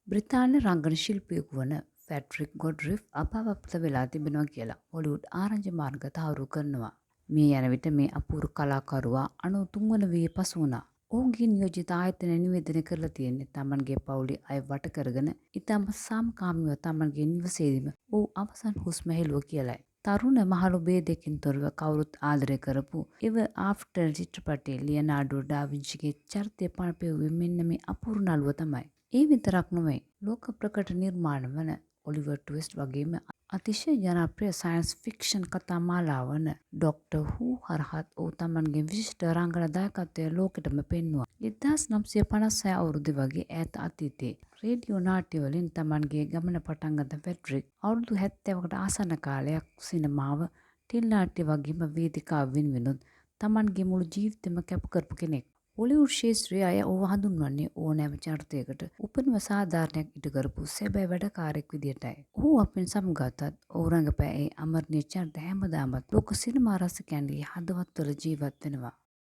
බ්‍රිතාන්‍ය රංගන ශිල්පියෙකු වන ෆැට්‍රික් ගොඩ්රිෆ් අභාවප්ත වෙලා තිබෙනවා කියලා හොලිවුඩ් ආරංචි මාර්ග තහවුරු කරනවා. මේ යන විට මේ අපූර්ව කලාකරුවා 93 වන වියේ පසු වුණා. ඔහුගේ නියෝජිත ආයතන නිවේදනය කරලා තියෙන්නේ තමන්ගේ පවුලේ අය වට කරගෙන ඉතාම සාමකාමීව තමන්ගේ නිවසේදීම ඔහු අවසන් හුස්ම හෙළුවා කියලයි. තරුණ මහලු භේදයකින් තොරව කවුරුත් ආදරය කරපු එවර් ආෆ්ටර් චිත්‍රපටයේ ලියනාඩෝ ඩා වින්චිගේ චරිතය පනපෙව්වේ මෙන්න මේ අපූර්ව නළුව තමයි. ඒ විතරක් නොවේ ලෝක ප්‍රකට නිර්මාණ වන ඔලිවර් ට්විස්ට් වගේම අතිශය ජනප්‍රිය සයන්ස් ෆික්ෂන් කතා මාලාව වන ඩොක්ටර් හූ හරහත් ඔහු තමන්ගේ විශිෂ්ට රංගන දායකත්වය ලෝකෙටම පෙන්නුවා. 1956 අවුරුද්දේ වගේ ඈත අතීතයේ රේඩියෝ නාට්‍යවලින් තමන්ගේ ගමන පටන් ගත ෆැඩ්‍රික් අවුරුදු 70කට ආසන්න කාලයක් සිනමාව, ටෙලි නාට්‍ය වගේම වේදිකාව වෙනුවෙනුත් තමන්ගේ මුළු ජීවිතෙම කැප කරපු කෙනෙක්. හොලිවුඩ් ක්ෂේත්‍රයේ අය ඔහු හඳුන්වන්නේ ඕනෑම චරිතයකට උපරිම සාධාරණයක් ඉටු කරපු සැබෑ වැඩකාරයෙක් විදියටයි. ඔහු අපෙන් සමුගතත් ඔහු රඟපෑ ඒ අමරණීය චරිත හැමදාමත් ලෝක සිනමා රසිකයන්ගේ හදවත්වල ජීවත් වෙනවා.